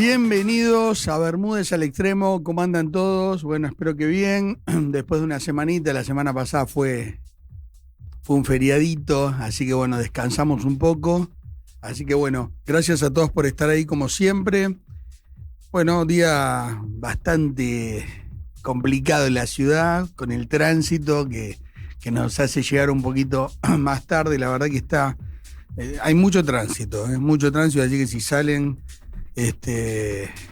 Bienvenidos a Bermúdez al Extremo, ¿cómo andan todos? Bueno, espero que bien. Después de una semanita, la semana pasada fue un feriadito, así que bueno, descansamos un poco. Así que bueno, gracias a todos por estar ahí como siempre. Bueno, día bastante complicado en la ciudad, con el tránsito que nos hace llegar un poquito más tarde. La verdad que hay mucho tránsito, así que si salen,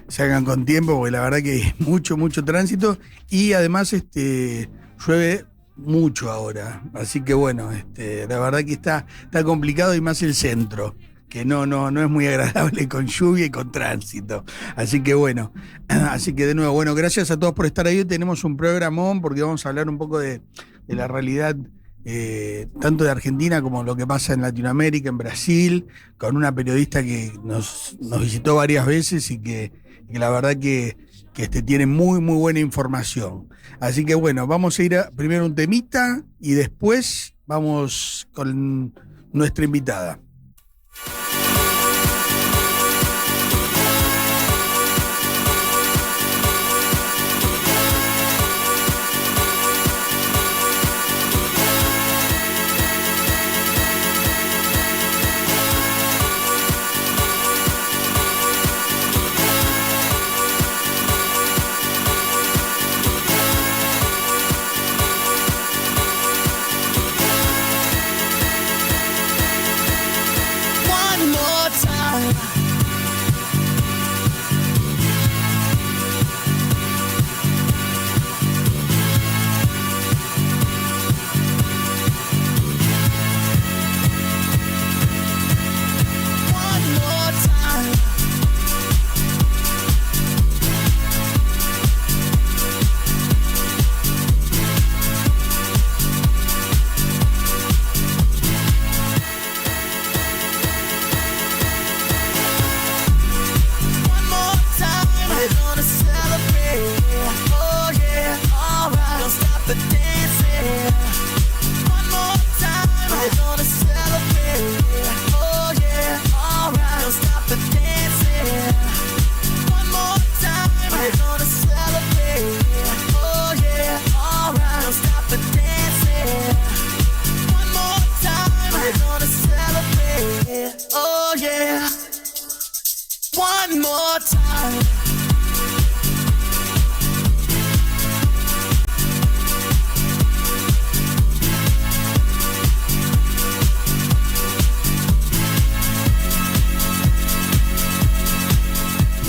salgan con tiempo, porque la verdad que hay mucho tránsito. Y además llueve mucho ahora, así que bueno, la verdad que está complicado, y más el centro, que no es muy agradable con lluvia y con tránsito. Así que bueno, de nuevo, bueno, gracias a todos por estar ahí. Hoy tenemos un programón porque vamos a hablar un poco de la realidad, tanto de Argentina como lo que pasa en Latinoamérica, en Brasil, con una periodista que nos visitó varias veces y que la verdad que tiene muy buena información. Así que bueno, vamos a ir primero un temita y después vamos con nuestra invitada.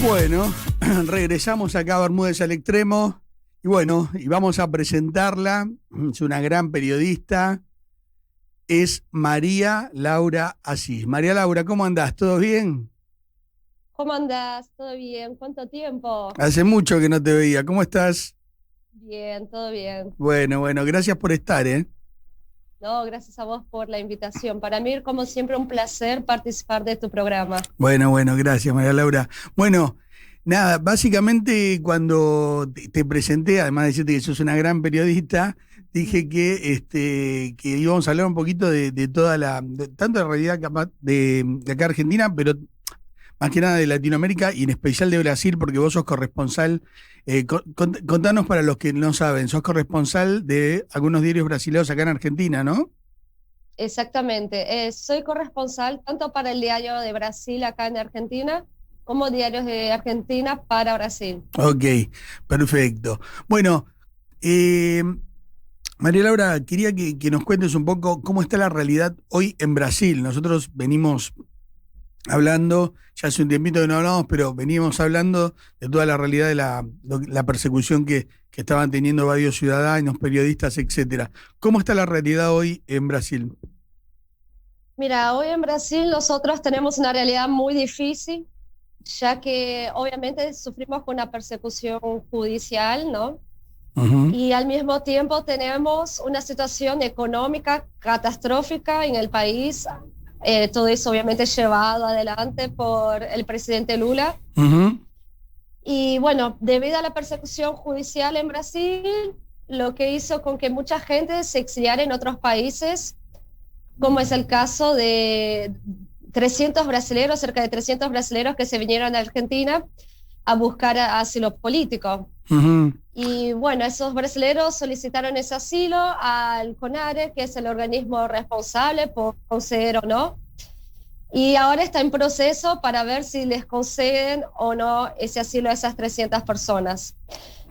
Bueno, regresamos acá a Bermúdez al Extremo y bueno, y vamos a presentarla. Es una gran periodista, es María Laura Asís. María Laura, ¿cómo andás? ¿Todo bien? ¿Cómo andás? ¿Todo bien? ¿Cuánto tiempo? Hace mucho que no te veía. ¿Cómo estás? Bien, todo bien. Bueno, gracias por estar, ¿eh? No, gracias a vos por la invitación. Para mí, como siempre, un placer participar de tu programa. Bueno, gracias, María Laura. Bueno, nada, básicamente cuando te presenté, además de decirte que sos una gran periodista, dije que íbamos a hablar un poquito de toda tanto de la realidad capaz de acá Argentina, pero más que nada de Latinoamérica y en especial de Brasil, porque vos sos corresponsal. Contanos, para los que no saben, sos corresponsal de algunos diarios brasileños acá en Argentina, ¿no? Exactamente. Soy corresponsal tanto para el Diario de Brasil acá en Argentina, como Diarios de Argentina para Brasil. Ok, perfecto. Bueno, María Laura, quería que nos cuentes un poco cómo está la realidad hoy en Brasil. Nosotros venimos hablando, ya hace un tiempito que no hablamos, pero venimos hablando de toda la realidad de la persecución que estaban teniendo varios ciudadanos, periodistas, etcétera. ¿Cómo está la realidad hoy en Brasil? Mira, hoy en Brasil nosotros tenemos una realidad muy difícil, ya que obviamente sufrimos con una persecución judicial, ¿no? Uh-huh. Y al mismo tiempo tenemos una situación económica catastrófica en el país. Todo eso obviamente llevado adelante por el presidente Lula. Uh-huh. Y bueno, debido a la persecución judicial en Brasil, lo que hizo con que mucha gente se exiliara en otros países, como es el caso de 300 brasileros, cerca de 300 brasileros que se vinieron a Argentina, a buscar asilo político. Ujú. Y bueno, esos brasileños solicitaron ese asilo al CONARE, que es el organismo responsable por conceder o no. Y ahora está en proceso para ver si les conceden o no ese asilo a esas 300 personas.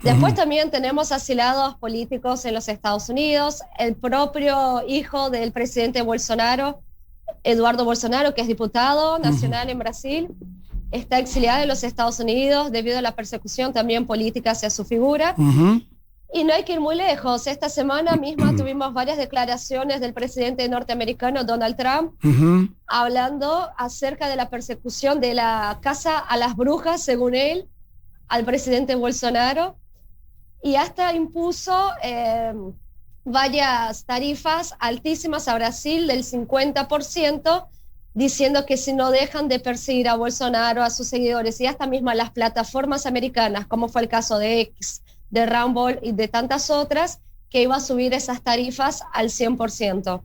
Después también tenemos asilados políticos en los Estados Unidos. El propio hijo del presidente Bolsonaro, Eduardo Bolsonaro, que es diputado nacional en Brasil, está exiliado en los Estados Unidos debido a la persecución también política hacia su figura. Y no hay que ir muy lejos. Esta semana misma tuvimos varias declaraciones del presidente norteamericano Donald Trump hablando acerca de la persecución de la caza a las brujas, según él, al presidente Bolsonaro, y hasta impuso varias tarifas altísimas a Brasil del 50%, diciendo que si no dejan de perseguir a Bolsonaro, a sus seguidores y hasta mismo a las plataformas americanas, como fue el caso de X, de Rumble y de tantas otras, que iba a subir esas tarifas al 100%.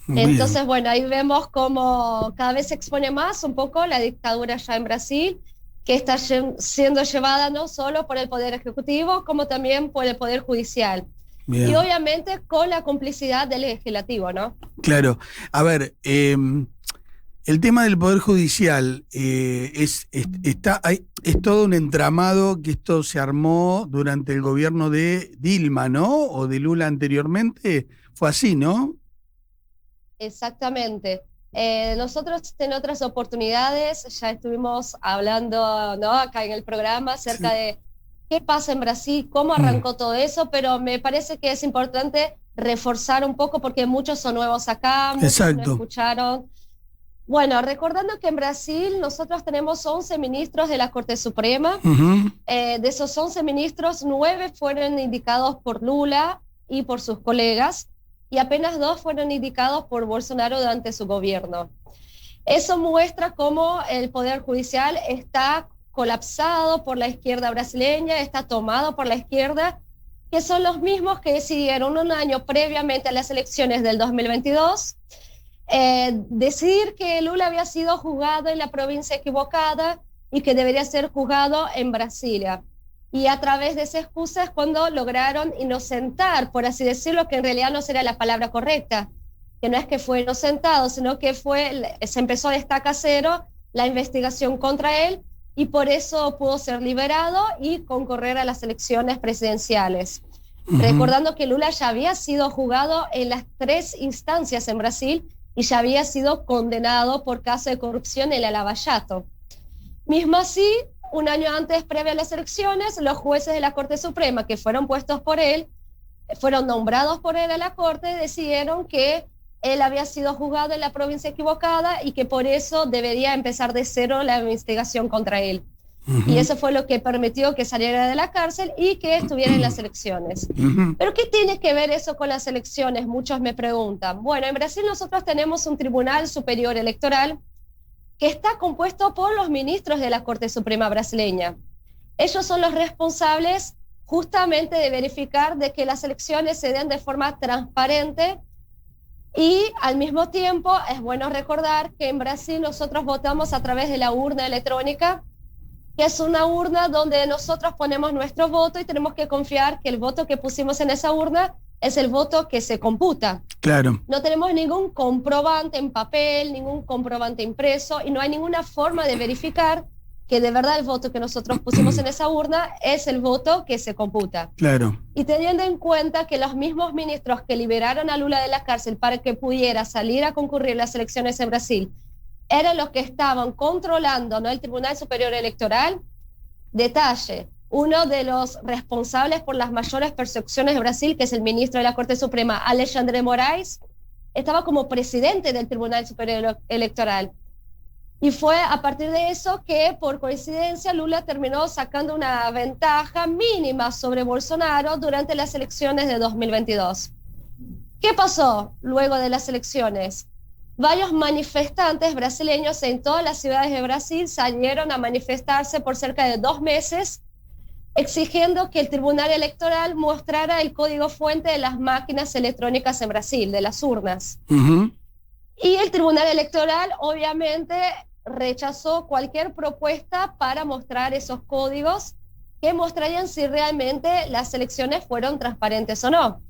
Entonces, bueno, ahí vemos cómo cada vez se expone más un poco la dictadura ya en Brasil, que está siendo llevada no solo por el Poder Ejecutivo, como también por el Poder Judicial. Bien. Y obviamente con la complicidad del Legislativo, ¿no? Claro. A ver, el tema del Poder Judicial es todo un entramado que esto se armó durante el gobierno de Dilma, ¿no? O de Lula anteriormente. Fue así, ¿no? Exactamente. Nosotros en otras oportunidades ya estuvimos hablando, ¿no?, acá en el programa acerca de qué pasa en Brasil, cómo arrancó todo eso, pero me parece que es importante reforzar un poco porque muchos son nuevos acá, muchos no escucharon. Bueno, recordando que en Brasil nosotros tenemos 11 ministros de la Corte Suprema. De esos 11 ministros, 9 fueron indicados por Lula y por sus colegas, y apenas 2 fueron indicados por Bolsonaro durante su gobierno. Eso muestra cómo el Poder Judicial está colapsado por la izquierda brasileña, está tomado por la izquierda, que son los mismos que decidieron un año previamente a las elecciones del 2022 decidir que Lula había sido juzgado en la provincia equivocada y que debería ser juzgado en Brasilia. Y a través de esa excusa es cuando lograron inocentar, por así decirlo, que en realidad no sería la palabra correcta, que no es que fue inocentado, sino que se empezó a destacar cero la investigación contra él, y por eso pudo ser liberado y concurrir a las elecciones presidenciales. Recordando que Lula ya había sido juzgado en las 3 instancias en Brasil y ya había sido condenado por caso de corrupción en la Lava Jato. Mismo así, un año antes, previo a las elecciones, los jueces de la Corte Suprema, que fueron puestos por él, fueron nombrados por él a la Corte, decidieron que él había sido juzgado en la provincia equivocada y que por eso debería empezar de cero la investigación contra él. Y eso fue lo que permitió que saliera de la cárcel y que estuviera en las elecciones. ¿Pero qué tiene que ver eso con las elecciones? Muchos me preguntan. Bueno, en Brasil nosotros tenemos un Tribunal Superior Electoral que está compuesto por los ministros de la Corte Suprema brasileña. Ellos son los responsables justamente de verificar de que las elecciones se den de forma transparente, y al mismo tiempo es bueno recordar que en Brasil nosotros votamos a través de la urna electrónica, que es una urna donde nosotros ponemos nuestro voto y tenemos que confiar que el voto que pusimos en esa urna es el voto que se computa. Claro. No tenemos ningún comprobante en papel, ningún comprobante impreso, y no hay ninguna forma de verificar que de verdad el voto que nosotros pusimos en esa urna es el voto que se computa. Claro. Y teniendo en cuenta que los mismos ministros que liberaron a Lula de la cárcel para que pudiera salir a concurrir las elecciones en Brasil eran los que estaban controlando, ¿no?, el Tribunal Superior Electoral. Detalle, uno de los responsables por las mayores persecuciones de Brasil, que es el ministro de la Corte Suprema, Alexandre de Moraes, estaba como presidente del Tribunal Superior Electoral. Y fue a partir de eso que, por coincidencia, Lula terminó sacando una ventaja mínima sobre Bolsonaro durante las elecciones de 2022. ¿Qué pasó luego de las elecciones? Varios manifestantes brasileños en todas las ciudades de Brasil salieron a manifestarse por cerca de 2 meses, exigiendo que el Tribunal Electoral mostrara el código fuente de las máquinas electrónicas en Brasil, de las urnas. Y el Tribunal Electoral, obviamente, rechazó cualquier propuesta para mostrar esos códigos que mostrarían si realmente las elecciones fueron transparentes o no.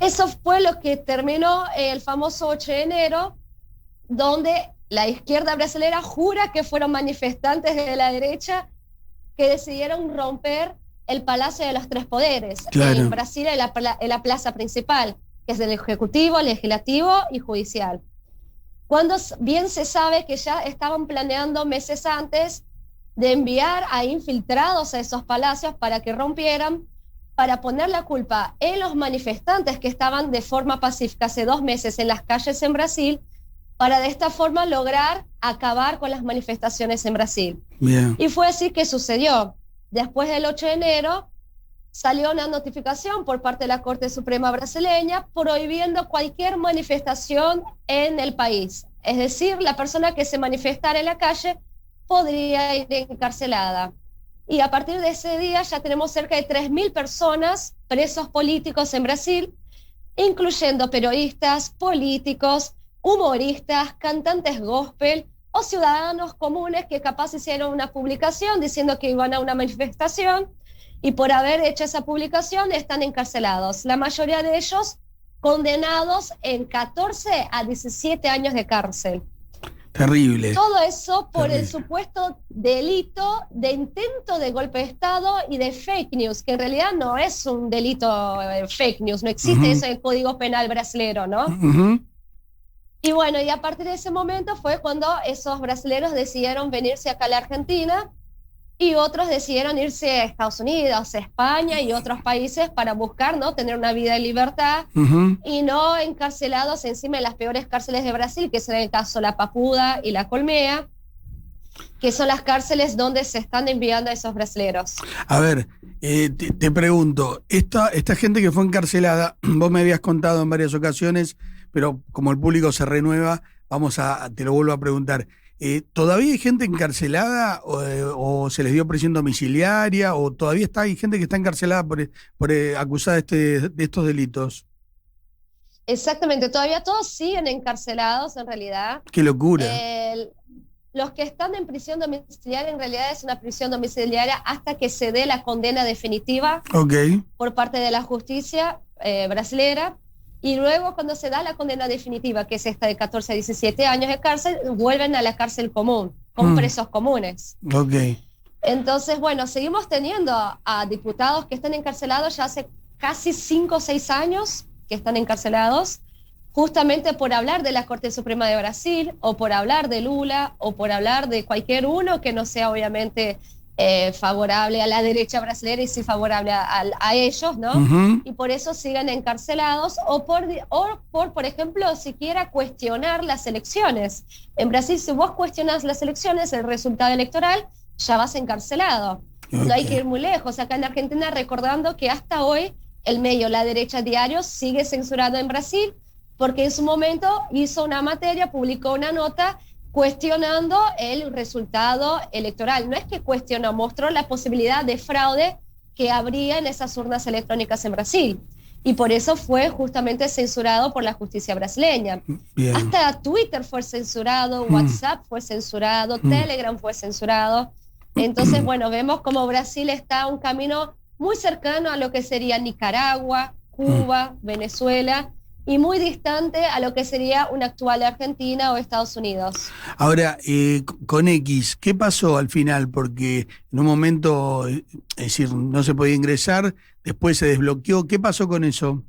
Eso fue lo que terminó el famoso 8 de enero, donde la izquierda brasilera jura que fueron manifestantes de la derecha que decidieron romper el Palacio de los Tres Poderes, claro, en Brasil, en la plaza principal, que es el Ejecutivo, Legislativo y Judicial. Cuando bien se sabe que ya estaban planeando meses antes de enviar a infiltrados a esos palacios para que rompieran, para poner la culpa en los manifestantes que estaban de forma pacífica hace 2 meses en las calles en Brasil, para de esta forma lograr acabar con las manifestaciones en Brasil. Bien. Y fue así que sucedió. Después del 8 de enero salió una notificación por parte de la Corte Suprema brasileña prohibiendo cualquier manifestación en el país. Es decir, la persona que se manifestara en la calle podría ir encarcelada. Y a partir de ese día ya tenemos cerca de 3.000 personas presos políticos en Brasil, incluyendo periodistas, políticos, humoristas, cantantes gospel o ciudadanos comunes que capaz hicieron una publicación diciendo que iban a una manifestación y por haber hecho esa publicación están encarcelados. La mayoría de ellos condenados en 14 a 17 años de cárcel. Terrible. Todo eso por el supuesto delito de intento de golpe de Estado y de fake news, que en realidad no es un delito fake news, no existe eso en el Código Penal brasileño, ¿no? Y bueno, y a partir de ese momento fue cuando esos brasileños decidieron venirse acá a la Argentina y otros decidieron irse a Estados Unidos, España y otros países para buscar, ¿no?, tener una vida de libertad y no encarcelados encima de las peores cárceles de Brasil, que son el caso La Papuda y La Colmea, que son las cárceles donde se están enviando a esos brasileños. A ver, te pregunto, esta gente que fue encarcelada, vos me habías contado en varias ocasiones, pero como el público se renueva, te lo vuelvo a preguntar. ¿Todavía hay gente encarcelada o se les dio prisión domiciliaria o todavía hay gente que está encarcelada por acusada de estos delitos? Exactamente, todavía todos siguen encarcelados en realidad. ¡Qué locura! Los que están en prisión domiciliaria en realidad es una prisión domiciliaria hasta que se dé la condena definitiva por parte de la justicia brasilera. Y luego cuando se da la condena definitiva, que es esta de 14 a 17 años de cárcel, vuelven a la cárcel común, con presos comunes. Entonces, bueno, seguimos teniendo a diputados que están encarcelados ya hace casi 5 o 6 años que están encarcelados, justamente por hablar de la Corte Suprema de Brasil, o por hablar de Lula, o por hablar de cualquier uno que no sea obviamente favorable a la derecha brasileña y sí favorable a ellos, ¿no? Y por eso siguen encarcelados o por ejemplo, siquiera cuestionar las elecciones. En Brasil, si vos cuestionás las elecciones, el resultado electoral, ya vas encarcelado. No hay que ir muy lejos. Acá en Argentina, recordando que hasta hoy el medio La Derecha Diario sigue censurado en Brasil porque en su momento hizo una materia, publicó una nota cuestionando el resultado electoral. No es que cuestionó, mostró la posibilidad de fraude que habría en esas urnas electrónicas en Brasil. Y por eso fue justamente censurado por la justicia brasileña. Bien. Hasta Twitter fue censurado, WhatsApp fue censurado, Telegram fue censurado. Entonces, bueno, vemos como Brasil está a un camino muy cercano a lo que sería Nicaragua, Cuba, Venezuela, y muy distante a lo que sería una actual Argentina o Estados Unidos. Ahora, con X, ¿qué pasó al final? Porque en un momento, es decir, no se podía ingresar, después se desbloqueó. ¿Qué pasó con eso?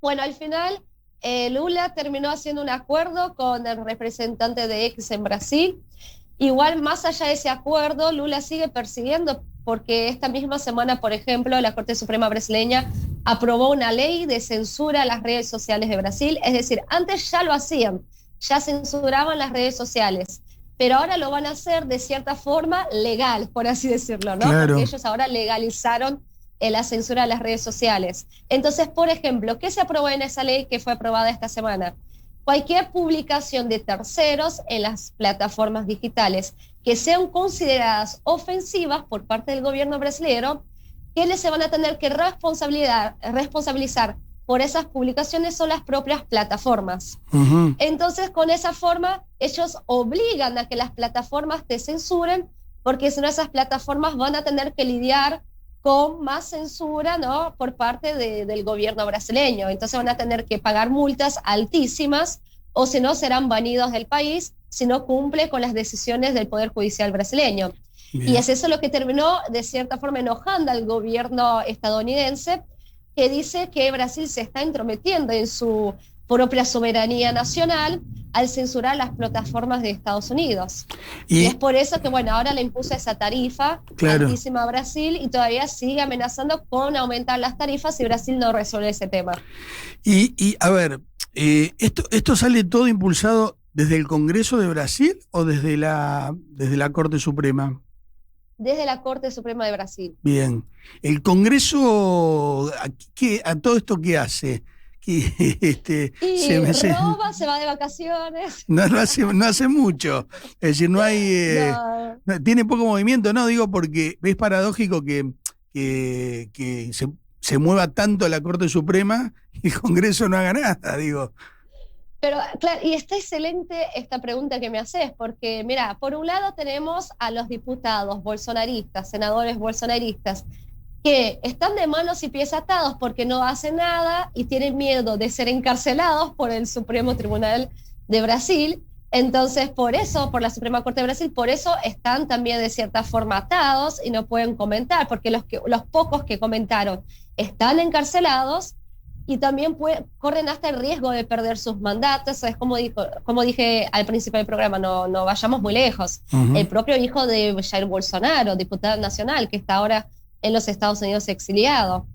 Bueno, al final Lula terminó haciendo un acuerdo con el representante de X en Brasil. Igual, más allá de ese acuerdo, Lula sigue persiguiendo, porque esta misma semana, por ejemplo, la Corte Suprema brasileña aprobó una ley de censura a las redes sociales de Brasil. Es decir, antes ya lo hacían, ya censuraban las redes sociales, pero ahora lo van a hacer de cierta forma legal, por así decirlo, ¿no? Claro. Porque ellos ahora legalizaron la censura a las redes sociales. Entonces, por ejemplo, ¿qué se aprobó en esa ley que fue aprobada esta semana? Cualquier publicación de terceros en las plataformas digitales que sean consideradas ofensivas por parte del gobierno brasileño, que se van a tener que responsabilizar por esas publicaciones son las propias plataformas. Ujú. Entonces, con esa forma, ellos obligan a que las plataformas te censuren, porque si no, esas plataformas van a tener que lidiar con más censura, ¿no?, por parte del gobierno brasileño. Entonces van a tener que pagar multas altísimas, o si no, serán banidos del país si no cumple con las decisiones del Poder Judicial brasileño. Bien. Y es eso lo que terminó, de cierta forma, enojando al gobierno estadounidense, que dice que Brasil se está entrometiendo en su propia soberanía nacional al censurar las plataformas de Estados Unidos. Y es por eso que, bueno, ahora le impuso esa tarifa altísima a Brasil, y todavía sigue amenazando con aumentar las tarifas si Brasil no resuelve ese tema. Y a ver, ¿esto sale todo impulsado desde el Congreso de Brasil o desde la Corte Suprema? Desde la Corte Suprema de Brasil. Bien. ¿El Congreso a todo esto qué hace? Roba, se va de vacaciones. No hace mucho. Es decir, no hay. Tiene poco movimiento, no, digo, porque es paradójico que se mueva tanto la Corte Suprema y el Congreso no haga nada, digo. Pero, claro, y está excelente esta pregunta que me haces, porque, mira, por un lado tenemos a los diputados bolsonaristas, senadores bolsonaristas, que están de manos y pies atados porque no hacen nada y tienen miedo de ser encarcelados por el Supremo Tribunal de Brasil. Entonces, por eso, por la Suprema Corte de Brasil, por eso están también de cierta forma atados y no pueden comentar, porque los pocos que comentaron están encarcelados y también corren hasta el riesgo de perder sus mandatos. Es como dije al principio del programa, no vayamos muy lejos. Uh-huh. El propio hijo de Jair Bolsonaro, diputado nacional, que está ahora en los Estados Unidos exiliado.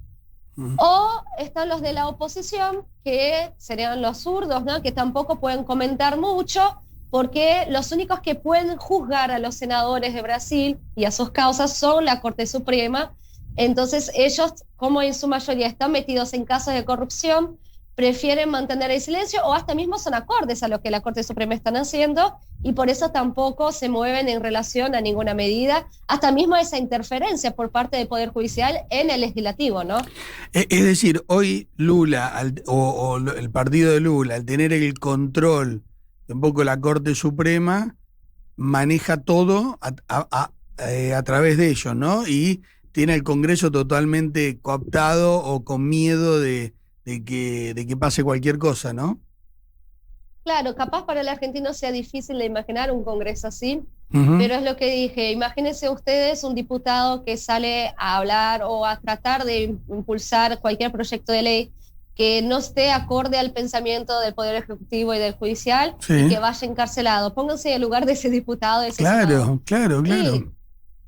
Uh-huh. O están los de la oposición, que serían los zurdos, ¿no?, que tampoco pueden comentar mucho, porque los únicos que pueden juzgar a los senadores de Brasil y a sus causas son la Corte Suprema. Entonces ellos, como en su mayoría están metidos en casos de corrupción, prefieren mantener el silencio, o hasta mismo son acordes a lo que la Corte Suprema están haciendo, y por eso tampoco se mueven en relación a ninguna medida, hasta mismo esa interferencia por parte del Poder Judicial en el legislativo, ¿no? Es decir, hoy Lula, o el partido de Lula, al tener el control de un poco la Corte Suprema, maneja todo a través de ellos, ¿no? Y tiene el Congreso totalmente cooptado o con miedo de que pase cualquier cosa, ¿no? Claro, capaz para el argentino sea difícil de imaginar un Congreso así, uh-huh. Pero es lo que dije, imagínense ustedes un diputado que sale a hablar o a tratar de impulsar cualquier proyecto de ley que no esté acorde al pensamiento del Poder Ejecutivo y del Judicial, sí, y que vaya encarcelado. Pónganse en el lugar de ese diputado, de ese senador. Claro. Y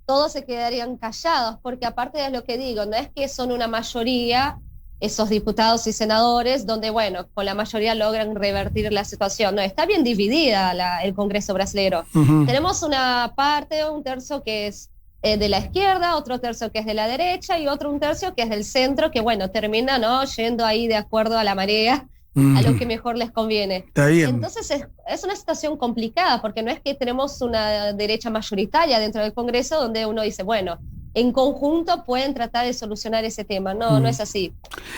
todos se quedarían callados, porque aparte de lo que digo, no es que son una mayoría esos diputados y senadores donde, bueno, con la mayoría logran revertir la situación. No, está bien dividida el Congreso brasileño. Uh-huh. Tenemos una parte, un tercio que es de la izquierda, otro tercio que es de la derecha y un tercio que es del centro, que, bueno, termina, ¿no?, yendo ahí de acuerdo a la marea, a lo que mejor les conviene. Está bien. Entonces es una situación complicada, porque no es que tenemos una derecha mayoritaria dentro del Congreso donde uno dice, bueno, en conjunto pueden tratar de solucionar ese tema. No es así.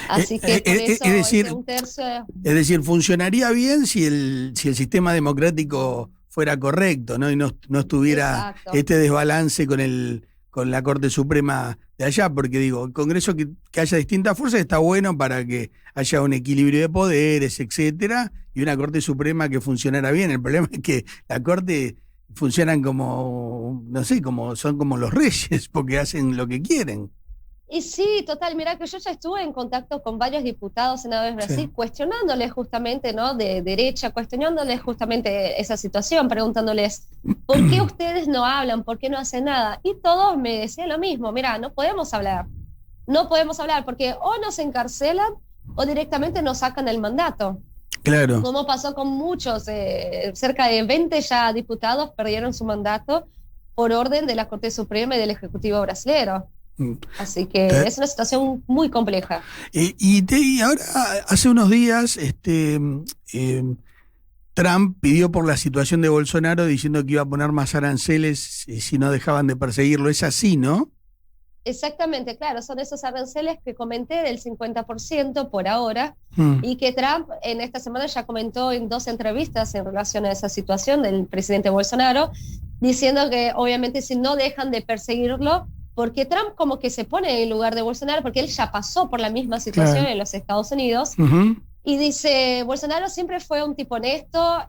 Así que por eso es un tercio. Es decir, funcionaría bien si el sistema democrático fuera correcto, ¿no? Y no estuviera este desbalance con la Corte Suprema de allá, porque digo, el Congreso que haya distintas fuerzas está bueno para que haya un equilibrio de poderes, etcétera, y una Corte Suprema que funcionara bien. El problema es que la Corte funcionan como, no sé, son como los reyes, porque hacen lo que quieren. Y sí, total, mira que yo ya estuve en contacto con varios diputados, senadores de Brasil, sí, cuestionándoles justamente, ¿no?, de derecha, cuestionándoles justamente esa situación, preguntándoles, ¿por qué ustedes no hablan? ¿Por qué no hacen nada? Y todos me decían lo mismo, mira, no podemos hablar, porque o nos encarcelan o directamente nos sacan el mandato. Claro. Como pasó con muchos, cerca de 20 ya diputados perdieron su mandato por orden de la Corte Suprema y del Ejecutivo brasileño. Así que es una situación muy compleja. Y ahora, hace unos días, Trump pidió por la situación de Bolsonaro, diciendo que iba a poner más aranceles si no dejaban de perseguirlo. ¿Es así, no? Exactamente, claro, son esos aranceles que comenté del 50% por ahora, y que Trump en esta semana ya comentó en 2 entrevistas en relación a esa situación del presidente Bolsonaro, diciendo que obviamente si no dejan de perseguirlo, porque Trump como que se pone en lugar de Bolsonaro, porque él ya pasó por la misma situación en los Estados Unidos, y dice, Bolsonaro siempre fue un tipo honesto,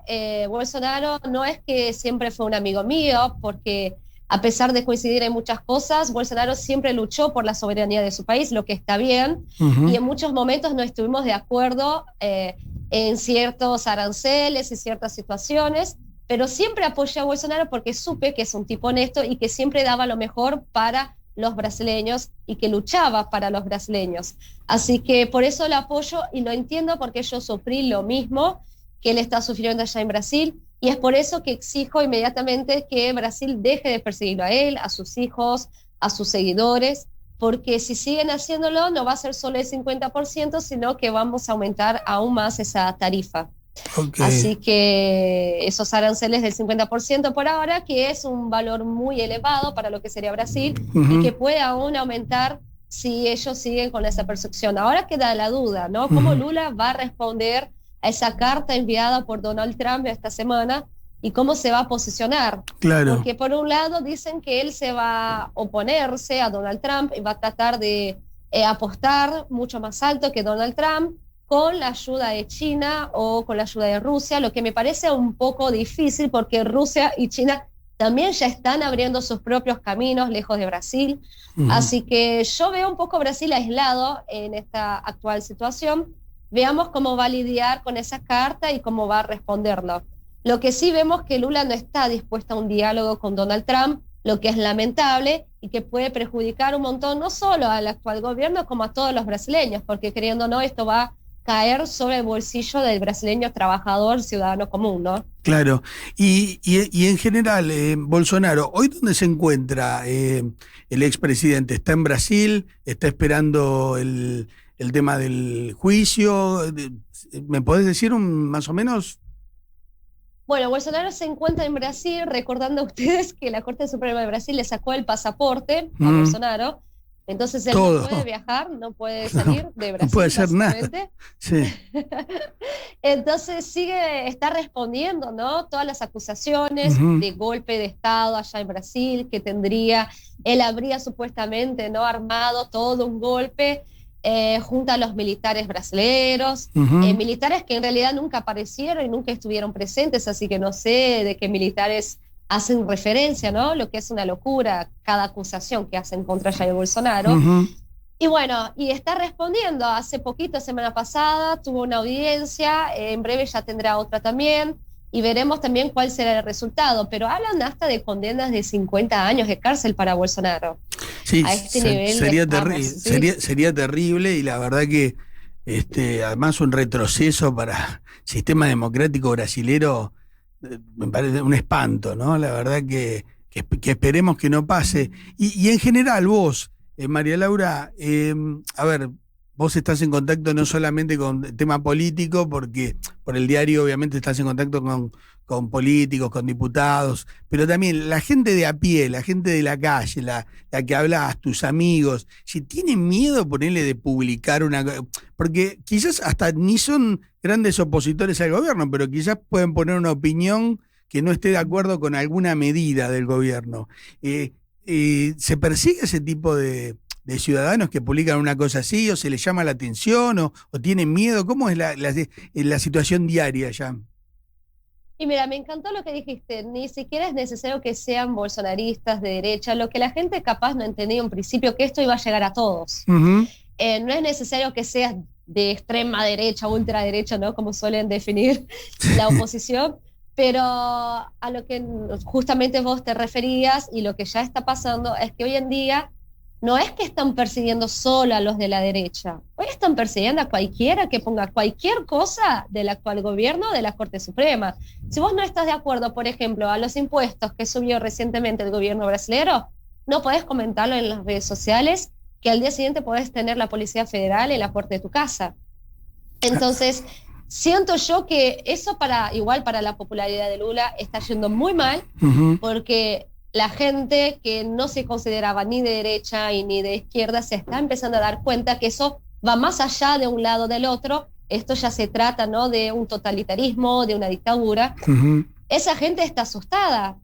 Bolsonaro no es que siempre fue un amigo mío, porque a pesar de coincidir en muchas cosas, Bolsonaro siempre luchó por la soberanía de su país, lo que está bien, y en muchos momentos no estuvimos de acuerdo en ciertos aranceles y ciertas situaciones, pero siempre apoyé a Bolsonaro porque supe que es un tipo honesto y que siempre daba lo mejor para los brasileños y que luchaba para los brasileños. Así que por eso lo apoyo y lo entiendo, porque yo sufrí lo mismo que él está sufriendo allá en Brasil, y es por eso que exijo inmediatamente que Brasil deje de perseguirlo a él, a sus hijos, a sus seguidores, porque si siguen haciéndolo no va a ser solo el 50%, sino que vamos a aumentar aún más esa tarifa. Okay. Así que esos aranceles del 50% por ahora, que es un valor muy elevado para lo que sería Brasil, y que puede aún aumentar si ellos siguen con esa persecución. Ahora queda la duda, ¿no? ¿Cómo Lula va a responder a esa carta enviada por Donald Trump esta semana y cómo se va a posicionar? Claro. Porque por un lado dicen que él se va a oponerse a Donald Trump y va a tratar de apostar mucho más alto que Donald Trump, con la ayuda de China o con la ayuda de Rusia, lo que me parece un poco difícil, porque Rusia y China también ya están abriendo sus propios caminos lejos de Brasil. Así que yo veo un poco Brasil aislado en esta actual situación. Veamos cómo va a lidiar con esa carta y cómo va a responderlo. Lo que sí vemos que Lula no está dispuesta a un diálogo con Donald Trump, lo que es lamentable y que puede perjudicar un montón, no solo al actual gobierno, como a todos los brasileños, porque creyendo o no, esto va a caer sobre el bolsillo del brasileño trabajador, ciudadano común, ¿no? Claro. Y en general, Bolsonaro, ¿hoy dónde se encuentra el expresidente? ¿Está en Brasil? ¿Está esperando el tema del juicio? ¿Me podés decir más o menos? Bueno, Bolsonaro se encuentra en Brasil, recordando a ustedes que la Corte Suprema de Brasil le sacó el pasaporte a Bolsonaro. Entonces él no puede viajar, no puede salir de Brasil. No puede hacer nada. Sí. Entonces está respondiendo, ¿no? Todas las acusaciones de golpe de Estado allá en Brasil que tendría. Él habría supuestamente, ¿no?, armado todo un golpe junto a los militares brasileños, militares que en realidad nunca aparecieron y nunca estuvieron presentes, así que no sé de qué militares hacen referencia, ¿no? Lo que es una locura cada acusación que hacen contra Jair Bolsonaro. Y bueno, y está respondiendo. Hace poquito, semana pasada, tuvo una audiencia, en breve ya tendrá otra también, y veremos también cuál será el resultado. Pero hablan hasta de condenas de 50 años de cárcel para Bolsonaro. Sí, a este nivel sería terrible, y la verdad que además un retroceso para el sistema democrático brasilero. Me parece un espanto, ¿no? La verdad que esperemos que no pase. Y en general vos, María Laura, a ver, vos estás en contacto no solamente con el tema político, porque por el diario obviamente estás en contacto con políticos, con diputados, pero también la gente de a pie, la gente de la calle, la que hablas, tus amigos, si tienen miedo, ponerle de publicar porque quizás hasta ni son grandes opositores al gobierno, pero quizás pueden poner una opinión que no esté de acuerdo con alguna medida del gobierno. ¿Se persigue ese tipo de ciudadanos que publican una cosa así, o se les llama la atención, o tienen miedo? ¿Cómo es la situación diaria allá? Y mira, me encantó lo que dijiste, ni siquiera es necesario que sean bolsonaristas de derecha, lo que la gente capaz no entendía en principio, que esto iba a llegar a todos. No es necesario que seas de extrema derecha o ultraderecha, ¿no?, como suelen definir la oposición, pero a lo que justamente vos te referías y lo que ya está pasando es que hoy en día no es que están persiguiendo solo a los de la derecha, hoy están persiguiendo a cualquiera que ponga cualquier cosa del actual gobierno de la Corte Suprema. Si vos no estás de acuerdo, por ejemplo, a los impuestos que subió recientemente el gobierno brasileño, no podés comentarlo en las redes sociales, que al día siguiente podés tener la Policía Federal en la puerta de tu casa. Entonces, siento yo que eso igual para la popularidad de Lula está yendo muy mal, porque la gente que no se consideraba ni de derecha y ni de izquierda se está empezando a dar cuenta que eso va más allá de un lado o del otro. Esto ya se trata, ¿no?, de un totalitarismo, de una dictadura. Esa gente está asustada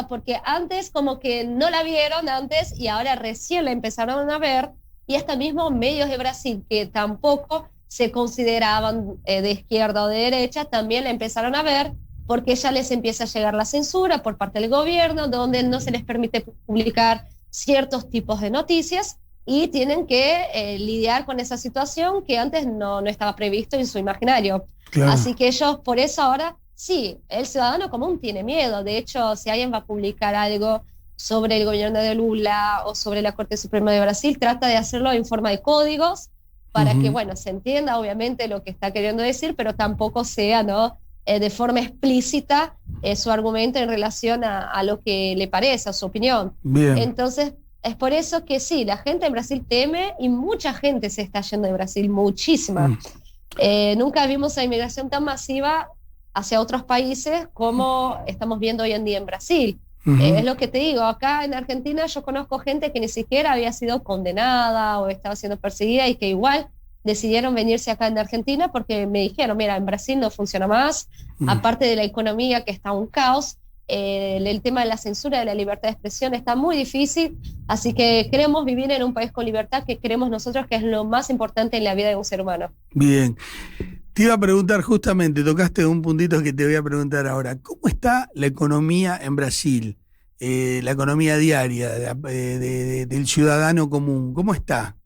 porque antes como que no la vieron antes y ahora recién la empezaron a ver, y hasta mismo medios de Brasil que tampoco se consideraban de izquierda o de derecha, también la empezaron a ver, porque ya les empieza a llegar la censura por parte del gobierno, donde no se les permite publicar ciertos tipos de noticias y tienen que lidiar con esa situación que antes no estaba previsto en su imaginario. Claro. Así que ellos, por eso ahora, sí, el ciudadano común tiene miedo. De hecho, si alguien va a publicar algo sobre el gobierno de Lula o sobre la Corte Suprema de Brasil, trata de hacerlo en forma de códigos para que, bueno, se entienda obviamente lo que está queriendo decir, pero tampoco sea, ¿no?, de forma explícita su argumento en relación a lo que le parece, a su opinión. Bien. Entonces, es por eso que sí, la gente en Brasil teme y mucha gente se está yendo de Brasil, muchísima. Nunca vimos la inmigración tan masiva hacia otros países como estamos viendo hoy en día en Brasil. Es lo que te digo, acá en Argentina yo conozco gente que ni siquiera había sido condenada o estaba siendo perseguida y que igual decidieron venirse acá en Argentina porque me dijeron, mira, en Brasil no funciona más, aparte de la economía que está un caos, el tema de la censura, de la libertad de expresión está muy difícil, así que queremos vivir en un país con libertad, que creemos nosotros que es lo más importante en la vida de un ser humano. Bien. Te iba a preguntar justamente, tocaste un puntito que te voy a preguntar ahora. ¿Cómo está la economía en Brasil? La economía diaria del ciudadano común. ¿Cómo está?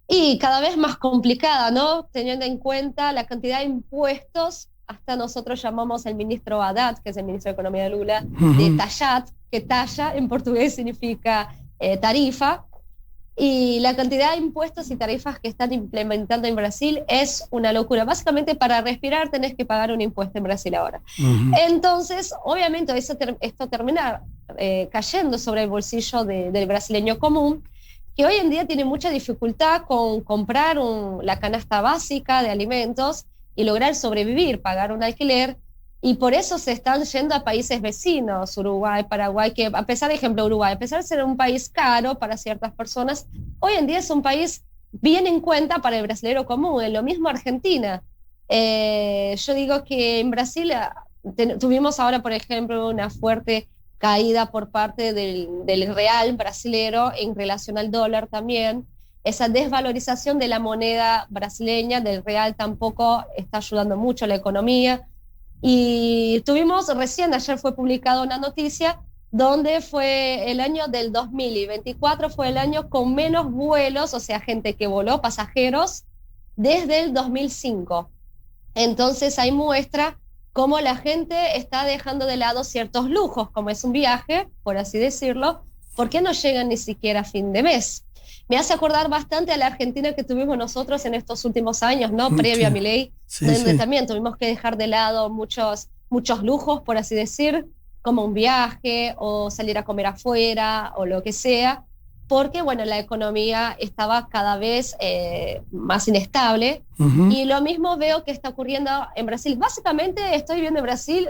Y cada vez más complicada, ¿no? Teniendo en cuenta la cantidad de impuestos, hasta nosotros llamamos al ministro Haddad, que es el ministro de Economía de Lula, de tallat, que talla en portugués significa tarifa. Y la cantidad de impuestos y tarifas que están implementando en Brasil es una locura. Básicamente, para respirar tenés que pagar un impuesto en Brasil ahora. Entonces, obviamente, esto termina cayendo sobre el bolsillo del brasileño común, que hoy en día tiene mucha dificultad con comprar la canasta básica de alimentos y lograr sobrevivir, pagar un alquiler. Y por eso se están yendo a países vecinos, Uruguay, Paraguay, que a pesar, de ejemplo, Uruguay, a pesar de ser un país caro para ciertas personas, hoy en día es un país bien en cuenta para el brasilero común. En lo mismo Argentina. Yo digo que en Brasil tuvimos ahora, por ejemplo, una fuerte caída por parte del real brasilero en relación al dólar también. Esa desvalorización de la moneda brasileña, del real, tampoco está ayudando mucho a la economía. Y tuvimos, recién ayer fue publicada una noticia donde fue el año del 2024, fue el año con menos vuelos, o sea, gente que voló, pasajeros, desde el 2005. Entonces ahí muestra cómo la gente está dejando de lado ciertos lujos, como es un viaje, por así decirlo, porque no llegan ni siquiera a fin de mes. Me hace acordar bastante a la Argentina que tuvimos nosotros en estos últimos años, ¿no? Previo a Milei, donde también tuvimos que dejar de lado muchos lujos, por así decir, como un viaje o salir a comer afuera o lo que sea, porque, bueno, la economía estaba cada vez más inestable. Y lo mismo veo que está ocurriendo en Brasil. Básicamente estoy viendo en Brasil,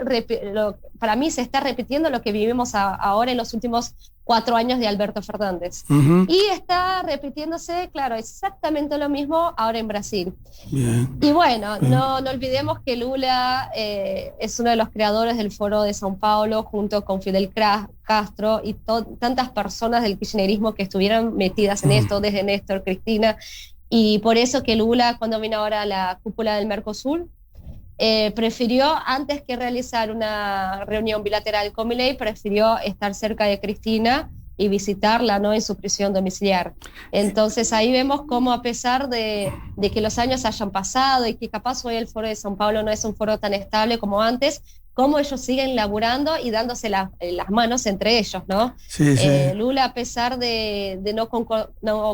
para mí se está repitiendo lo que vivimos ahora en los últimos 4 años de Alberto Fernández. Y está repitiéndose, claro, exactamente lo mismo ahora en Brasil. Y bueno, no olvidemos que Lula es uno de los creadores del Foro de São Paulo, junto con Fidel Castro y tantas personas del kirchnerismo que estuvieron metidas en esto, desde Néstor, Cristina. Y por eso que Lula, cuando vino ahora a la cúpula del Mercosur, prefirió, antes que realizar una reunión bilateral con Milei, prefirió estar cerca de Cristina y visitarla, ¿no?, en su prisión domiciliar. Entonces ahí vemos cómo, a pesar de que los años hayan pasado y que capaz hoy el Foro de São Paulo no es un foro tan estable como antes, cómo ellos siguen laburando y dándose las manos entre ellos, ¿no? Lula, a pesar de no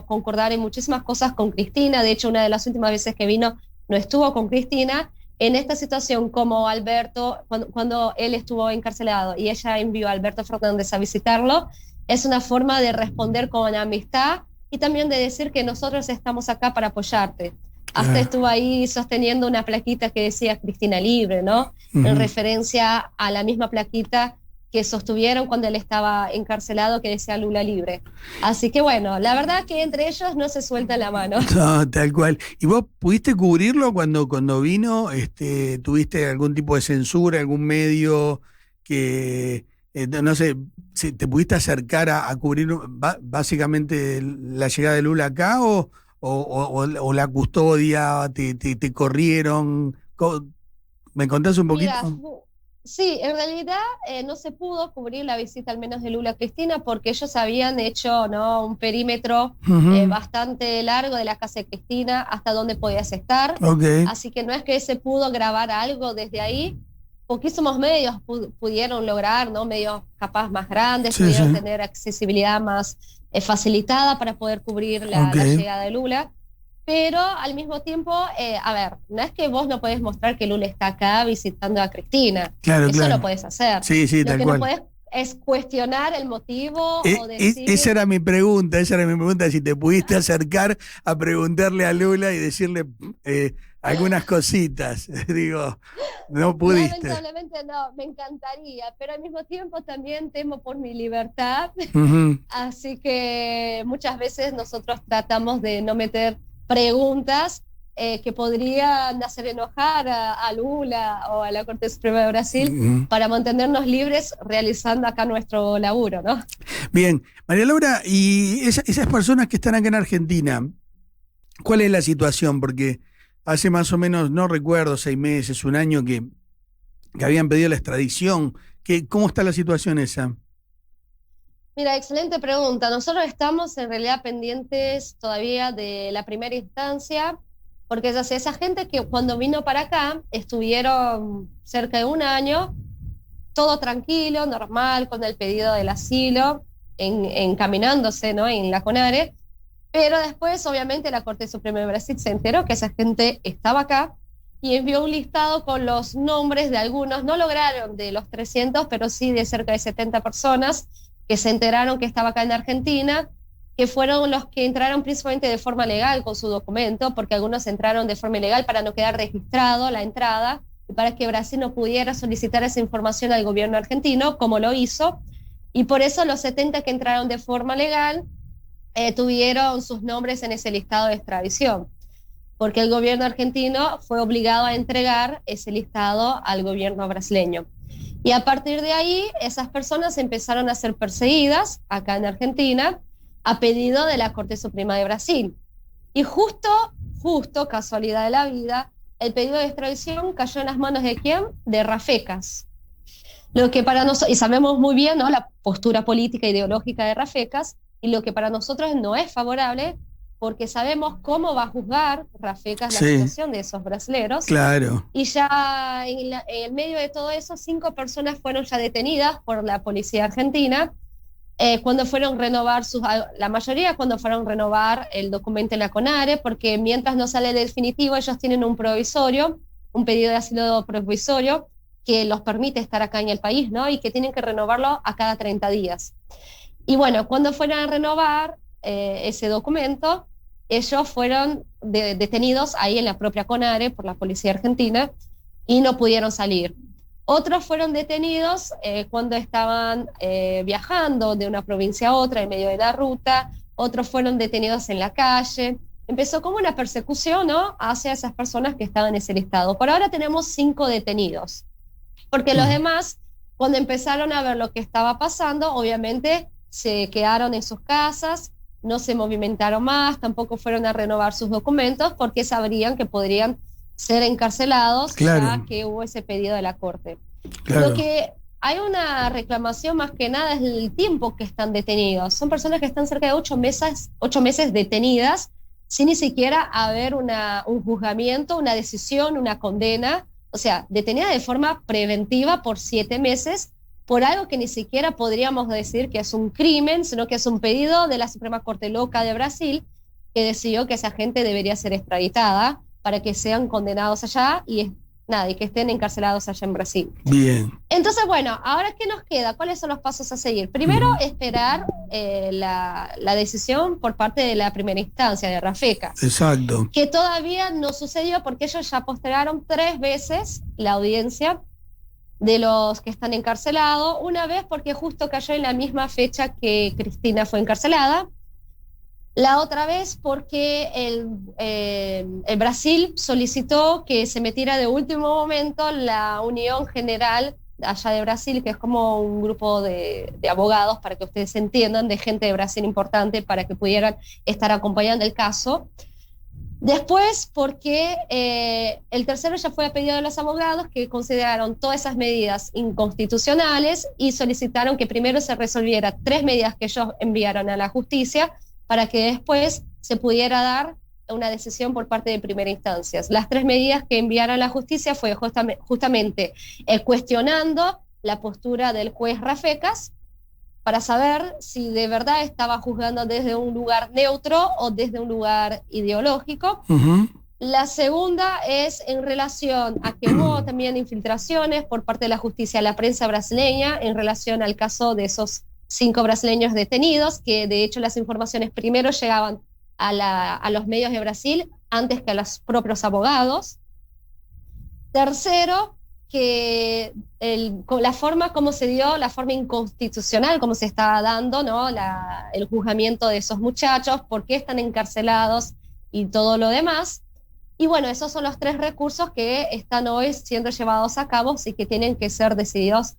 concordar en muchísimas cosas con Cristina, de hecho una de las últimas veces que vino no estuvo con Cristina, en esta situación como Alberto, cuando él estuvo encarcelado y ella envió a Alberto Fernández a visitarlo, es una forma de responder con amistad y también de decir que nosotros estamos acá para apoyarte. Hasta estuvo ahí sosteniendo una plaquita que decía Cristina libre, ¿no? En referencia a la misma plaquita que sostuvieron cuando él estaba encarcelado, que decía Lula libre. Así que bueno, la verdad que entre ellos no se suelta la mano. No, tal cual. ¿Y vos pudiste cubrirlo cuando vino? ¿Tuviste algún tipo de censura, algún medio que, no sé, si te pudiste acercar a cubrir básicamente la llegada de Lula acá o la custodia, te corrieron? ¿Me contás un poquito? Mira, sí, en realidad no se pudo cubrir la visita al menos de Lula a Cristina porque ellos habían hecho, ¿no?, un perímetro bastante largo de la casa de Cristina hasta donde podías estar. Okay. Así que no es que se pudo grabar algo desde ahí. Poquísimos medios pudieron lograr, ¿no?, medios capaz más grandes, pudieron tener accesibilidad más facilitada para poder cubrir la llegada de Lula. Pero al mismo tiempo, a ver, no es que vos no podés mostrar que Lula está acá visitando a Cristina. Claro, eso lo podés hacer. Sí, lo tal que cual. no podés es cuestionar el motivo o decir... Esa era mi pregunta, si te pudiste acercar a preguntarle a Lula y decirle algunas cositas. Digo, no pudiste. Lamentablemente no, me encantaría, pero al mismo tiempo también temo por mi libertad. Así que muchas veces nosotros tratamos de no meter preguntas que podrían hacer enojar a Lula o a la Corte Suprema de Brasil para mantenernos libres realizando acá nuestro laburo, ¿no? Bien, María Laura, y esas personas que están acá en Argentina, ¿cuál es la situación? Porque hace más o menos, no recuerdo, 6 meses, un año que habían pedido la extradición. ¿Cómo está la situación esa? Mira, excelente pregunta. Nosotros estamos en realidad pendientes todavía de la primera instancia, porque es así, esa gente que cuando vino para acá estuvieron cerca de un año, todo tranquilo, normal, con el pedido del asilo, encaminándose, ¿no?, en la CONARE, pero después obviamente la Corte Suprema de Brasil se enteró que esa gente estaba acá y envió un listado con los nombres de algunos, no lograron de los 300, pero sí de cerca de 70 personas, que se enteraron que estaba acá en Argentina, que fueron los que entraron principalmente de forma legal con su documento, porque algunos entraron de forma ilegal para no quedar registrado la entrada y para que Brasil no pudiera solicitar esa información al gobierno argentino, como lo hizo. Y por eso los 70 que entraron de forma legal tuvieron sus nombres en ese listado de extradición, porque el gobierno argentino fue obligado a entregar ese listado al gobierno brasileño. Y a partir de ahí, esas personas empezaron a ser perseguidas acá en Argentina a pedido de la Corte Suprema de Brasil. Y justo, casualidad de la vida, el pedido de extradición cayó en las manos ¿de quién? De Rafecas. Lo que para nosotros, y sabemos muy bien, ¿no?, la postura política e ideológica de Rafecas, y lo que para nosotros no es favorable, porque sabemos cómo va a juzgar Rafecas la situación de esos brasileros. Claro. Y ya en el medio de todo eso, 5 personas fueron ya detenidas por la policía argentina cuando fueron a renovar la mayoría cuando fueron a renovar el documento en la CONARE, porque mientras no sale definitivo, ellos tienen un provisorio, un pedido de asilo provisorio que los permite estar acá en el país, ¿no?, y que tienen que renovarlo a cada 30 días. Y bueno, cuando fueron a renovar ese documento, ellos fueron detenidos ahí en la propia CONARE por la policía argentina y no pudieron salir. Otros fueron detenidos cuando estaban viajando de una provincia a otra en medio de la ruta. Otros fueron detenidos en la calle. Empezó como una persecución, ¿no?, hacia esas personas que estaban en ese listado. Por ahora tenemos 5 detenidos, porque los demás, cuando empezaron a ver lo que estaba pasando, obviamente se quedaron en sus casas, no se movimentaron más, tampoco fueron a renovar sus documentos porque sabrían que podrían ser encarcelados ya que hubo ese pedido de la Corte. Lo que hay una reclamación más que nada es el tiempo que están detenidos. Son personas que están cerca de 8 meses detenidas sin ni siquiera haber un juzgamiento, una decisión, una condena. O sea, detenida de forma preventiva por 7 meses por algo que ni siquiera podríamos decir que es un crimen, sino que es un pedido de la Suprema Corte Loca de Brasil que decidió que esa gente debería ser extraditada para que sean condenados allá y que estén encarcelados allá en Brasil. Bien. Entonces, bueno, ¿ahora qué nos queda? ¿Cuáles son los pasos a seguir? Primero, esperar la decisión por parte de la primera instancia de Rafecas. Exacto. Que todavía no sucedió porque ellos ya postergaron 3 veces la audiencia de los que están encarcelados, una vez porque justo cayó en la misma fecha que Cristina fue encarcelada, la otra vez porque el Brasil solicitó que se metiera de último momento la Unión General allá de Brasil, que es como un grupo de abogados, para que ustedes entiendan, de gente de Brasil importante, para que pudieran estar acompañando el caso. Después, porque el tercero ya fue a pedido de los abogados, que consideraron todas esas medidas inconstitucionales y solicitaron que primero se resolviera 3 medidas que ellos enviaron a la justicia para que después se pudiera dar una decisión por parte de primera instancia. Las 3 medidas que enviaron a la justicia fue justamente cuestionando la postura del juez Rafecas, para saber si de verdad estaba juzgando desde un lugar neutro o desde un lugar ideológico. Uh-huh. La segunda es en relación a que hubo también infiltraciones por parte de la justicia a la prensa brasileña en relación al caso de esos 5 brasileños detenidos, que de hecho las informaciones primero llegaban a los medios de Brasil antes que a los propios abogados. Tercero, que la forma como se dio, la forma inconstitucional como se estaba dando, ¿no? El juzgamiento de esos muchachos, por qué están encarcelados y todo lo demás. Y bueno, esos son los 3 recursos que están hoy siendo llevados a cabo y que tienen que ser decididos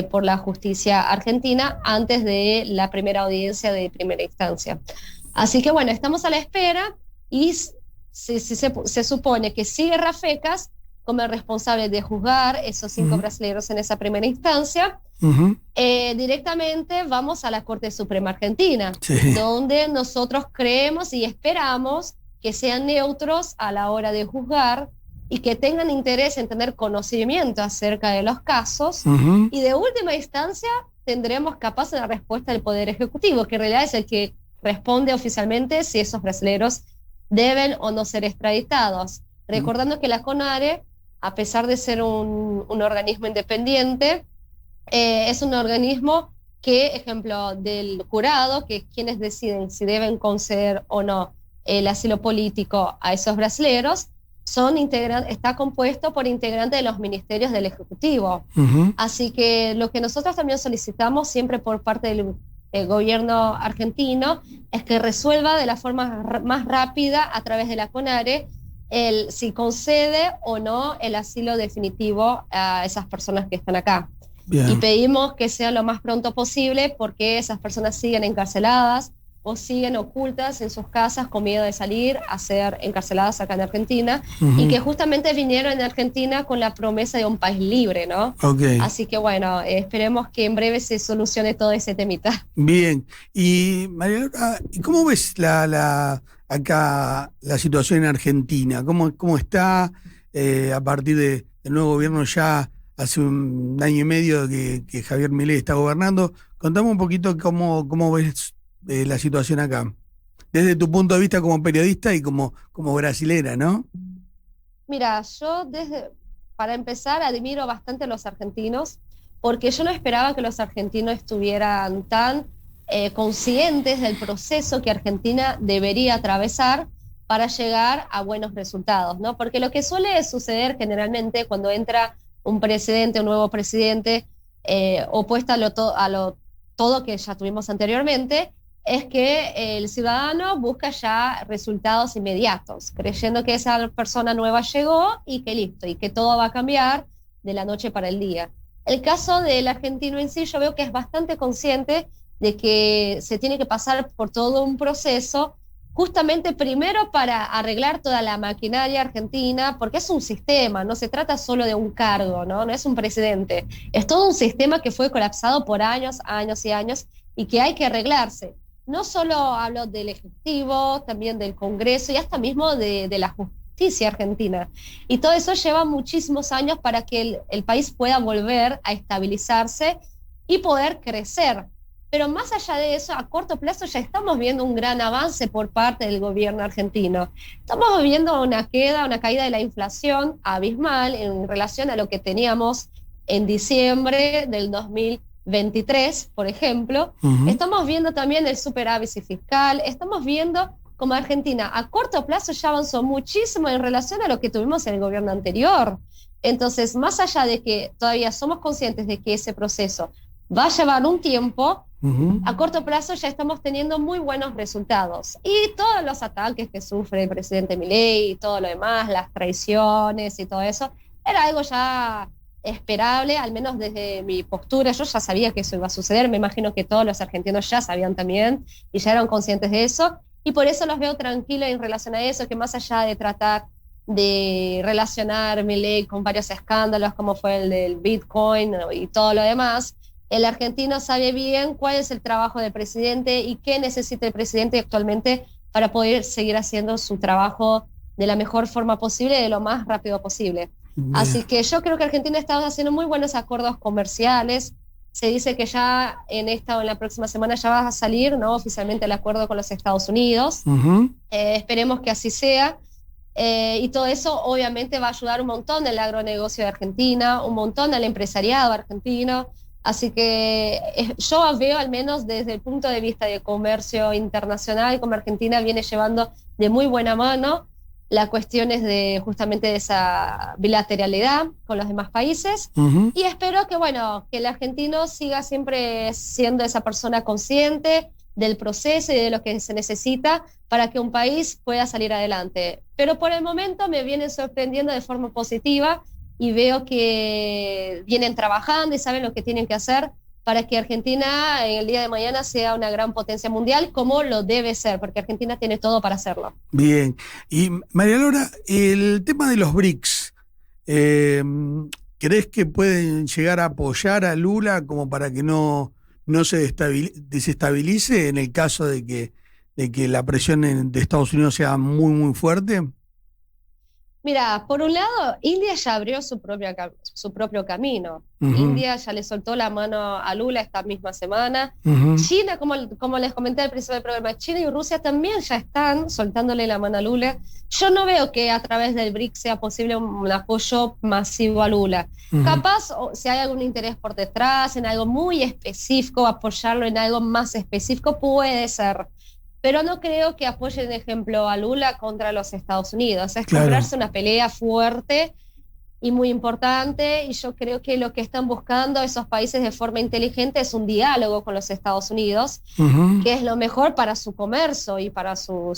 por la justicia argentina antes de la primera audiencia de primera instancia. Así que bueno, estamos a la espera y se supone que sigue Rafecas como el responsable de juzgar esos 5 brasileños en esa primera instancia. Uh-huh. Directamente vamos a la Corte Suprema Argentina, sí, donde nosotros creemos y esperamos que sean neutros a la hora de juzgar y que tengan interés en tener conocimiento acerca de los casos. Uh-huh. Y de última instancia tendremos capaz una respuesta del Poder Ejecutivo, que en realidad es el que responde oficialmente si esos brasileños deben o no ser extraditados. Recordando que la CONARE, a pesar de ser un organismo independiente, es un organismo que, ejemplo, del jurado, que es quienes deciden si deben conceder o no el asilo político a esos brasileños, está compuesto por integrantes de los ministerios del Ejecutivo. Uh-huh. Así que lo que nosotros también solicitamos siempre por parte del gobierno argentino es que resuelva de la forma más rápida a través de la CONARE si concede o no el asilo definitivo a esas personas que están acá. Bien. Y pedimos que sea lo más pronto posible porque esas personas siguen encarceladas o siguen ocultas en sus casas con miedo de salir a ser encarceladas acá en Argentina. Uh-huh. Y que justamente vinieron en Argentina con la promesa de un país libre, ¿no? Okay. Así que bueno, esperemos que en breve se solucione todo ese temita. Bien, y María, ¿cómo ves acá la situación en Argentina? ¿Cómo está a partir del nuevo gobierno? Ya hace un año y medio que Javier Milei está gobernando. Contame un poquito cómo ves la situación acá, desde tu punto de vista como periodista y como brasilera, ¿no? Mira, yo para empezar admiro bastante a los argentinos, porque yo no esperaba que los argentinos estuvieran tan conscientes del proceso que Argentina debería atravesar para llegar a buenos resultados, ¿no? Porque lo que suele suceder generalmente cuando entra un nuevo presidente, opuesto a todo que ya tuvimos anteriormente, es que el ciudadano busca ya resultados inmediatos, creyendo que esa persona nueva llegó y que listo, y que todo va a cambiar de la noche para el día. El caso del argentino en sí, yo veo que es bastante consciente de que se tiene que pasar por todo un proceso, justamente primero para arreglar toda la maquinaria argentina, porque es un sistema, no se trata solo de un cargo, no es un presidente, es todo un sistema que fue colapsado por años y años y que hay que arreglarse. No solo hablo del Ejecutivo, también del Congreso y hasta mismo de la justicia argentina. Y todo eso lleva muchísimos años para que el país pueda volver a estabilizarse y poder crecer. Pero más allá de eso, a corto plazo ya estamos viendo un gran avance por parte del gobierno argentino. Estamos viendo una caída de la inflación abismal en relación a lo que teníamos en diciembre del 2023, por ejemplo. Uh-huh. Estamos viendo también el superávit fiscal, estamos viendo como Argentina a corto plazo ya avanzó muchísimo en relación a lo que tuvimos en el gobierno anterior. Entonces, más allá de que todavía somos conscientes de que ese proceso va a llevar un tiempo, a corto plazo ya estamos teniendo muy buenos resultados. Y todos los ataques que sufre el presidente Milei y todo lo demás, las traiciones y todo eso, era algo ya esperable, al menos desde mi postura. Yo ya sabía que eso iba a suceder, me imagino que todos los argentinos ya sabían también y ya eran conscientes de eso, y por eso los veo tranquilos en relación a eso, que más allá de tratar de relacionar Milei con varios escándalos como fue el del Bitcoin y todo lo demás, el argentino sabe bien cuál es el trabajo del presidente y qué necesita el presidente actualmente para poder seguir haciendo su trabajo de la mejor forma posible y de lo más rápido posible. Bien. Así que yo creo que Argentina está haciendo muy buenos acuerdos comerciales. Se dice que ya en esta o en la próxima semana ya va a salir, ¿no?, oficialmente el acuerdo con los Estados Unidos. Esperemos que así sea. Y todo eso obviamente va a ayudar un montón al agronegocio de Argentina, un montón al empresariado argentino. Así que yo veo, al menos desde el punto de vista de comercio internacional, como Argentina viene llevando de muy buena mano las cuestiones de justamente de esa bilateralidad con los demás países. Y espero que, bueno, que el argentino siga siempre siendo esa persona consciente del proceso y de lo que se necesita para que un país pueda salir adelante. Pero por el momento me vienen sorprendiendo de forma positiva y veo que vienen trabajando y saben lo que tienen que hacer para que Argentina en el día de mañana sea una gran potencia mundial, como lo debe ser, porque Argentina tiene todo para hacerlo. Bien. Y María Laura, el tema de los BRICS, ¿crees que pueden llegar a apoyar a Lula como para que no se desestabilice en el caso de que la presión de Estados Unidos sea muy, muy fuerte? Mira, por un lado, India ya abrió su propio camino. India ya le soltó la mano a Lula esta misma semana. China, como les comenté al principio del programa, China y Rusia también ya están soltándole la mano a Lula. Yo no veo que a través del BRICS sea posible un apoyo masivo a Lula. Capaz, si hay algún interés por detrás, en algo muy específico, apoyarlo en algo más específico puede ser. Pero no creo que apoyen, ejemplo, a Lula contra los Estados Unidos. Es comprarse una pelea fuerte y muy importante, y yo creo que lo que están buscando esos países de forma inteligente es un diálogo con los Estados Unidos, que es lo mejor para su comercio y para su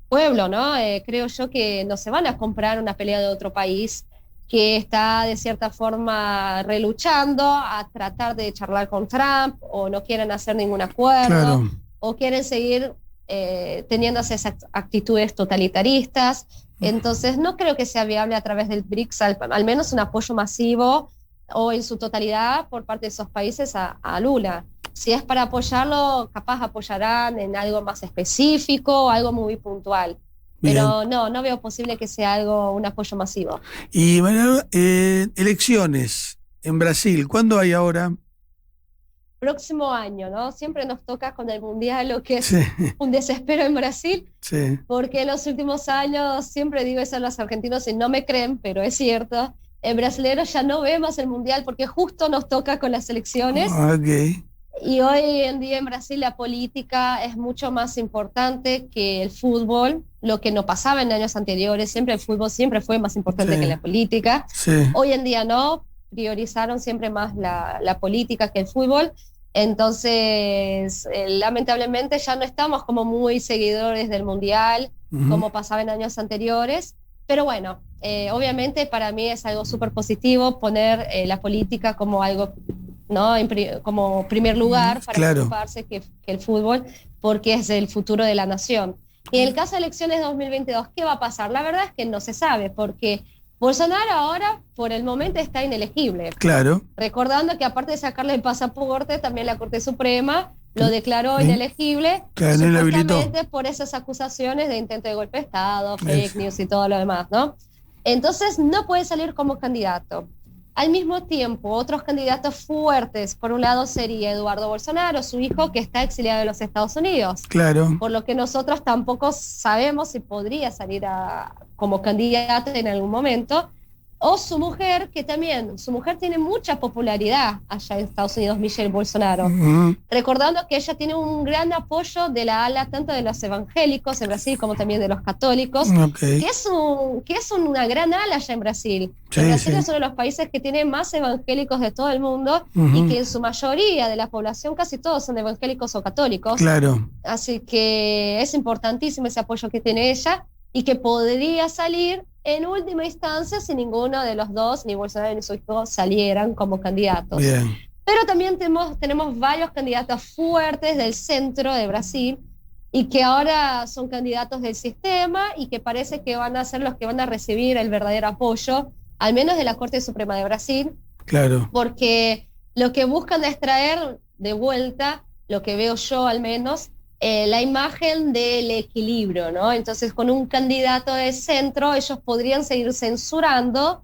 pueblo, ¿no? Creo yo que no se van a comprar una pelea de otro país que está de cierta forma reluchando a tratar de charlar con Trump, o no quieren hacer ningún acuerdo, o quieren seguir teniendo esas actitudes totalitaristas. Entonces no creo que sea viable a través del BRICS, al menos un apoyo masivo o en su totalidad por parte de esos países a Lula. Si es para apoyarlo, capaz apoyarán en algo más específico, algo muy puntual. Pero no veo posible que sea un apoyo masivo. Y bueno, elecciones en Brasil, ¿cuándo hay ahora? Próximo año, ¿no? Siempre nos toca con el Mundial lo que es un desespero en Brasil, porque en los últimos años, siempre digo eso a los argentinos y no me creen, pero es cierto, el brasilero ya no ve más el Mundial porque justo nos toca con las elecciones. Y hoy en día en Brasil la política es mucho más importante que el fútbol, lo que no pasaba en años anteriores. Siempre el fútbol siempre fue más importante que la política. Hoy en día no, priorizaron siempre más la política que el fútbol. Entonces, lamentablemente ya no estamos como muy seguidores del Mundial, como pasaba en años anteriores. Pero bueno, obviamente para mí es algo súper positivo poner la política como algo, ¿no?, como primer lugar para preocuparse que el fútbol, porque es el futuro de la nación. Y en el caso de elecciones 2022, ¿qué va a pasar? La verdad es que no se sabe, porque Bolsonaro ahora, por el momento, está inelegible. Recordando que aparte de sacarle el pasaporte, también la Corte Suprema lo declaró inelegible, supuestamente por esas acusaciones de intento de golpe de Estado, fake news y todo lo demás, ¿no? Entonces no puede salir como candidato. Al mismo tiempo, otros candidatos fuertes, por un lado sería Eduardo Bolsonaro, su hijo, que está exiliado de los Estados Unidos. Por lo que nosotros tampoco sabemos si podría salir como candidato en algún momento. o su mujer, que también, su mujer tiene mucha popularidad allá en Estados Unidos, Michelle Bolsonaro. Recordando que ella tiene un gran apoyo de la ala tanto de los evangélicos en Brasil como también de los católicos, que es una gran ala allá en Brasil. Brasil es uno de los países que tiene más evangélicos de todo el mundo y que en su mayoría de la población casi todos son evangélicos o católicos. Claro. Así que es importantísimo ese apoyo que tiene ella y que podría salir en última instancia si ninguno de los dos, ni Bolsonaro ni su hijo, salieran como candidatos. Bien. Pero también tenemos varios candidatos fuertes del centro de Brasil y que ahora son candidatos del sistema y que parece que van a ser los que van a recibir el verdadero apoyo, al menos de la Corte Suprema de Brasil. Claro. Porque lo que buscan es traer de vuelta, lo que veo yo al menos, la imagen del equilibrio, ¿no? Entonces, con un candidato de centro, ellos podrían seguir censurando,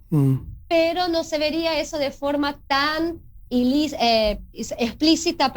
pero no se vería eso de forma tan explícita,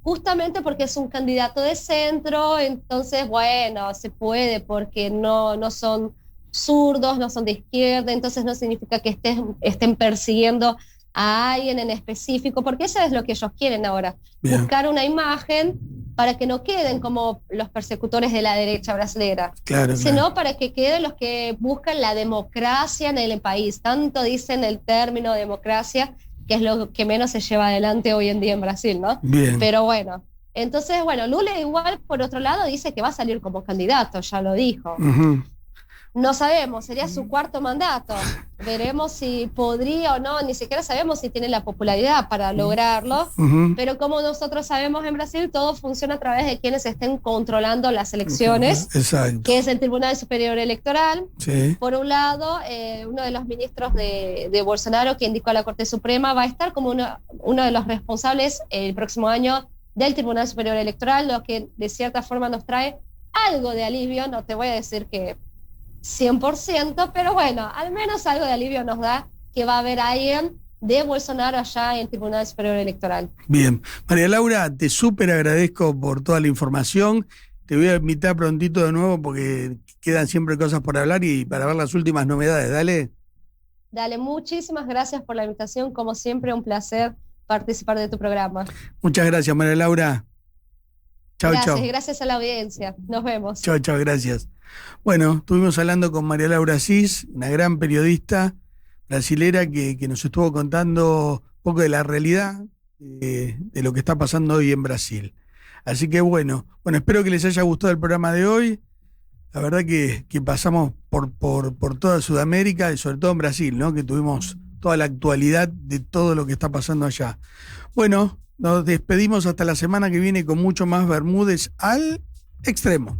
justamente porque es un candidato de centro, entonces, bueno, se puede, porque no son zurdos, no son de izquierda, entonces no significa que estén persiguiendo a alguien en específico, porque eso es lo que ellos quieren ahora, buscar una imagen para que no queden como los persecutores de la derecha brasilera, sino para que queden los que buscan la democracia en el país. Tanto dicen el término democracia, que es lo que menos se lleva adelante hoy en día en Brasil, ¿no? Bien. Pero bueno, entonces, bueno, Lula igual, por otro lado, dice que va a salir como candidato, ya lo dijo. No sabemos, sería su cuarto mandato. Veremos si podría o no, ni siquiera sabemos si tiene la popularidad para lograrlo, pero como nosotros sabemos en Brasil, todo funciona a través de quienes estén controlando las elecciones, que es el Tribunal Superior Electoral. Por un lado, uno de los ministros de Bolsonaro, que indicó a la Corte Suprema, va a estar como uno de los responsables el próximo año del Tribunal Superior Electoral, lo que de cierta forma nos trae algo de alivio. No te voy a decir que 100%, pero bueno, al menos algo de alivio nos da que va a haber alguien de Bolsonaro allá en el Tribunal Superior Electoral. Bien. María Laura, te súper agradezco por toda la información. Te voy a invitar prontito de nuevo porque quedan siempre cosas por hablar y para ver las últimas novedades. Dale. Dale, muchísimas gracias por la invitación. Como siempre, un placer participar de tu programa. Muchas gracias, María Laura. Chau, chau. Gracias a la audiencia. Nos vemos. Chau, gracias. Bueno, estuvimos hablando con María Laura Asís, una gran periodista brasilera que nos estuvo contando un poco de la realidad de lo que está pasando hoy en Brasil. Así que bueno, espero que les haya gustado el programa de hoy. La verdad que pasamos por toda Sudamérica y sobre todo en Brasil, ¿no? Que tuvimos toda la actualidad de todo lo que está pasando allá. Bueno, nos despedimos hasta la semana que viene con mucho más Bermúdez al extremo.